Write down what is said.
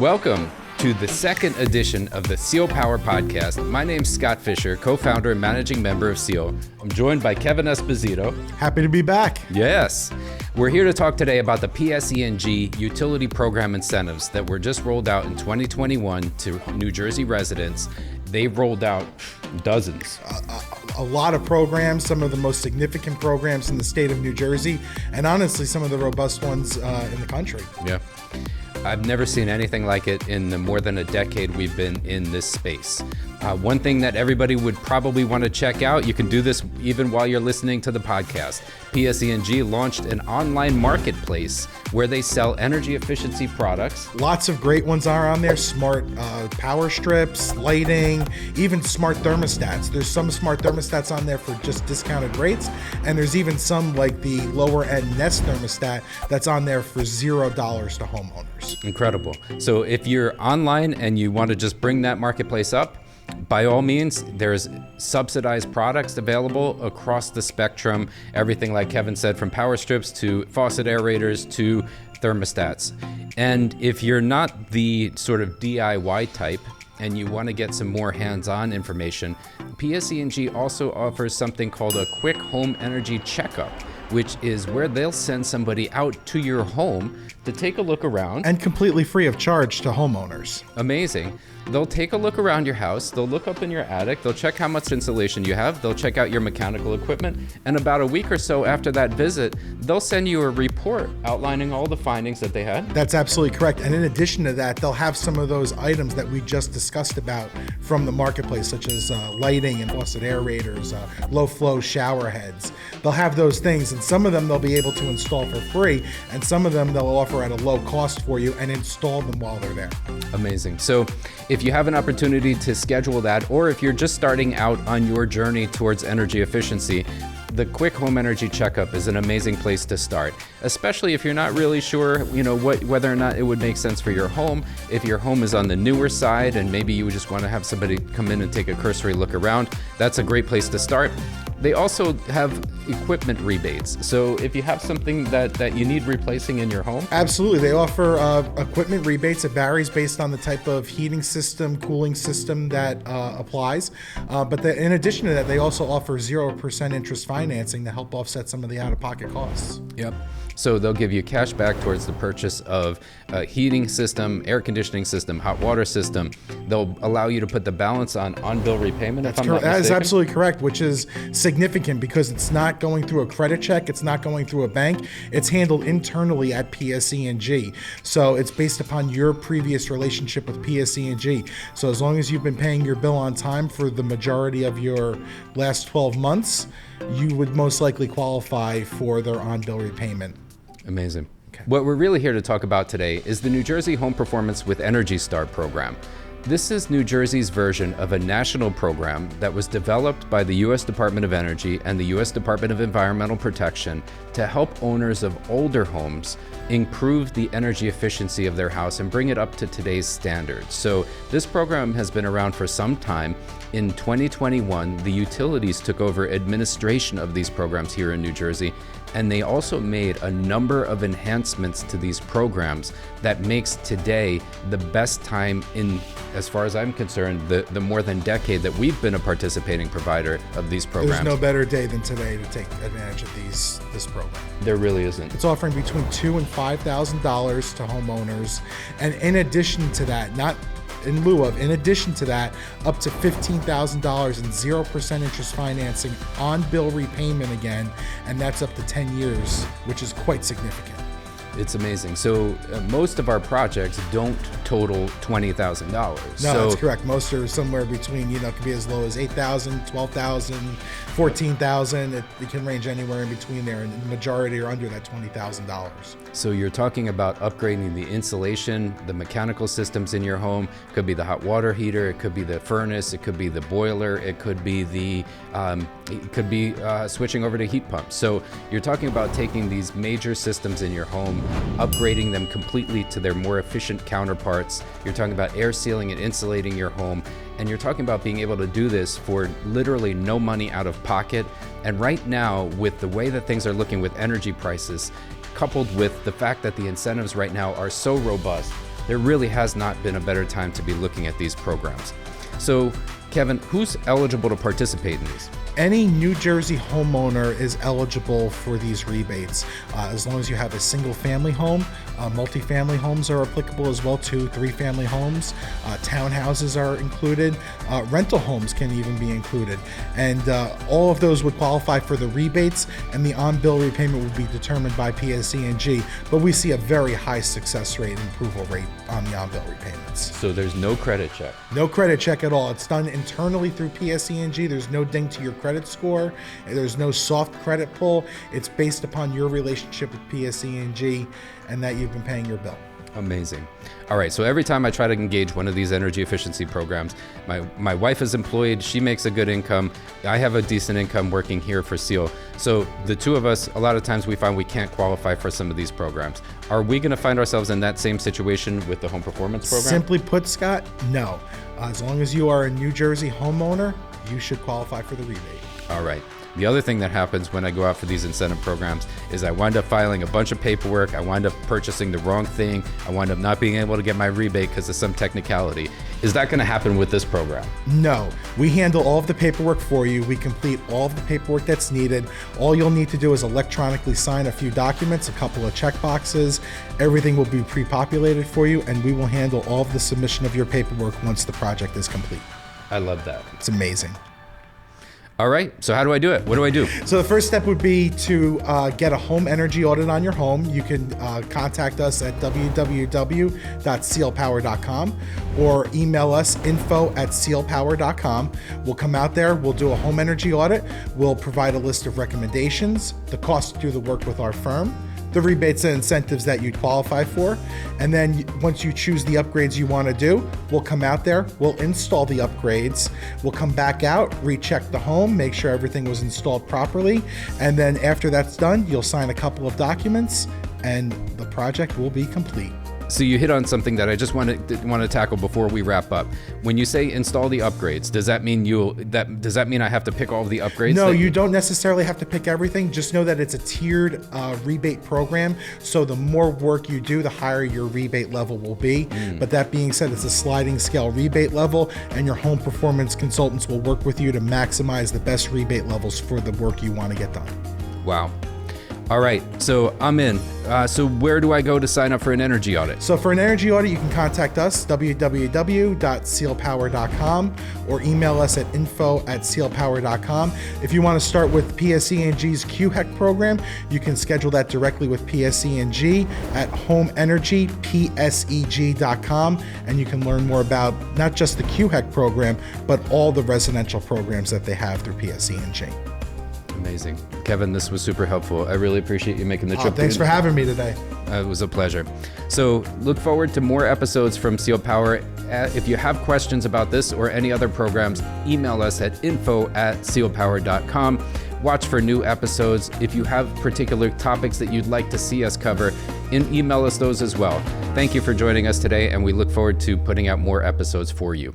Welcome to the second edition of the Ciel Power Podcast. My name's Scott Fisher, co-founder and managing member of Ciel. I'm joined by Kevin Esposito. Happy to be back. Yes. We're here to talk today about the PSE&G Utility Program incentives that were just rolled out in 2021 to New Jersey residents. They've rolled out dozens. A lot of programs, some of the most significant programs in the state of New Jersey, and honestly, some of the robust ones in the country. Yeah. I've never seen anything like it in the more than a decade we've been in this space. One thing that everybody would probably want to check out, you can do this even while you're listening to the podcast. PSE&G launched an online marketplace where they sell energy efficiency products. Lots of great ones are on there. Smart power strips, lighting, even smart thermostats. There's some smart thermostats on there for just discounted rates. And there's even some like the lower end Nest thermostat that's on there for $0 to homeowners. Incredible. So if you're online and you want to just bring that marketplace up, by all means, there's subsidized products available across the spectrum. Everything, like Kevin said, from power strips to faucet aerators to thermostats. And if you're not the sort of DIY type and you want to get some more hands-on information, PSE&G also offers something called a quick home energy checkup, which is where they'll send somebody out to your home to take a look around. And completely free of charge to homeowners. Amazing. They'll take a look around your house, they'll look up in your attic, they'll check how much insulation you have, they'll check out your mechanical equipment, and about a week or so after that visit, they'll send you a report outlining all the findings that they had. That's absolutely correct. And in addition to that, they'll have some of those items that we just discussed about from the marketplace, such as lighting and faucet aerators, low flow shower heads. They'll have those things, and some of them they'll be able to install for free, and some of them they'll offer at a low cost for you and install them while they're there. Amazing. So if you have an opportunity to schedule that, or if you're just starting out on your journey towards energy efficiency, the quick home energy checkup is an amazing place to start, especially if you're not really sure, whether or not it would make sense for your home. If your home is on the newer side and maybe you just want to have somebody come in and take a cursory look around, that's a great place to start. They also have equipment rebates. So if you have something that you need replacing in your home. Absolutely. They offer equipment rebates. It varies based on the type of heating system, cooling system that applies. But in addition to that, they also offer 0% interest financing to help offset some of the out-of-pocket costs. Yep. So they'll give you cash back towards the purchase of a heating system, air conditioning system, hot water system. They'll allow you to put the balance on bill repayment. That's correct. That is absolutely correct, which is significant because it's not going through a credit check. It's not going through a bank. It's handled internally at PSE&G. So it's based upon your previous relationship with PSE&G. So as long as you've been paying your bill on time for the majority of your last 12 months, you would most likely qualify for their on-bill repayment. Amazing. Okay. What we're really here to talk about today is the New Jersey Home Performance with ENERGY STAR program. This is New Jersey's version of a national program that was developed by the U.S. Department of Energy and the U.S. Department of Environmental Protection to help owners of older homes improve the energy efficiency of their house and bring it up to today's standards. So this program has been around for some time. In 2021, the utilities took over administration of these programs here in New Jersey, and they also made a number of enhancements to these programs that makes today the best time in, as far as I'm concerned, the more than decade that we've been a participating provider of these programs. There's no better day than today to take advantage of this program. There really isn't. It's offering between $2,000 and $5,000 to homeowners, and in addition to that, in addition to that, up to $15,000 and 0% interest financing on bill repayment again, and that's up to 10 years, which is quite significant. It's amazing. So most of our projects don't total $20,000. No, that's correct. Most are somewhere between, it could be as low as $8,000, $12,000, $14,000. It can range anywhere in between there, and the majority are under that $20,000. So you're talking about upgrading the insulation, the mechanical systems in your home. It could be the hot water heater, it could be the furnace, it could be the boiler, it could be switching over to heat pumps. So you're talking about taking these major systems in your home, upgrading them completely to their more efficient counterparts. You're talking about air sealing and insulating your home, and you're talking about being able to do this for literally no money out of pocket. And right now, with the way that things are looking with energy prices, coupled with the fact that the incentives right now are so robust, there really has not been a better time to be looking at these programs. So, Kevin, who's eligible to participate in these? Any New Jersey homeowner is eligible for these rebates, as long as you have a single family home. Multifamily homes are applicable as well, 2-3 family homes. Townhouses are included. Rental homes can even be included. And all of those would qualify for the rebates, and the on-bill repayment would be determined by PSE&G. But we see a very high success rate and approval rate on the on-bill repayments. So there's no credit check? No credit check at all. It's done internally through PSE&G. There's no ding to your credit score. There's no soft credit pull. It's based upon your relationship with PSE&G and that you've been paying your bill. Amazing. All right, so every time I try to engage one of these energy efficiency programs, my wife is employed, she makes a good income, I have a decent income working here for Ciel. So the two of us, a lot of times we find we can't qualify for some of these programs. Are we gonna find ourselves in that same situation with the home performance program? Simply put, Scott, no. As long as you are a New Jersey homeowner, you should qualify for the rebate. All right. The other thing that happens when I go out for these incentive programs is I wind up filing a bunch of paperwork, I wind up purchasing the wrong thing, I wind up not being able to get my rebate because of some technicality. Is that going to happen with this program? No. We handle all of the paperwork for you. We complete all of the paperwork that's needed. All you'll need to do is electronically sign a few documents, a couple of check boxes. Everything will be pre-populated for you, and we will handle all of the submission of your paperwork once the project is complete. I love that. It's amazing. All right, so how do I do it? What do I do? So the first step would be to get a home energy audit on your home. You can contact us at www.cielpower.com or email us info@cielpower.com. We'll come out there, we'll do a home energy audit, we'll provide a list of recommendations, the cost to do the work with our firm, the rebates and incentives that you'd qualify for. And then once you choose the upgrades you want to do, we'll come out there, we'll install the upgrades, we'll come back out, recheck the home, make sure everything was installed properly. And then after that's done, you'll sign a couple of documents and the project will be complete. So you hit on something that I just want to tackle before we wrap up. When you say install the upgrades, does that mean does that mean I have to pick all of the upgrades? No, you don't necessarily have to pick everything. Just know that it's a tiered rebate program. So the more work you do, the higher your rebate level will be. But that being said, it's a sliding scale rebate level, and your home performance consultants will work with you to maximize the best rebate levels for the work you want to get done. Wow. All right, so I'm in. So where do I go to sign up for an energy audit? So for an energy audit, you can contact us, www.cielpower.com, or email us at info@cielpower.com. If you want to start with PSE&G's HVAC program, you can schedule that directly with PSE&G at homeenergypseg.com, and you can learn more about not just the HVAC program, but all the residential programs that they have through PSE&G. Amazing. Kevin, this was super helpful. I really appreciate you making the trip. Thanks for having me today. It was a pleasure. So look forward to more episodes from Ciel Power. If you have questions about this or any other programs, email us at info@cielpower.com. Watch for new episodes. If you have particular topics that you'd like to see us cover, email us those as well. Thank you for joining us today, and we look forward to putting out more episodes for you.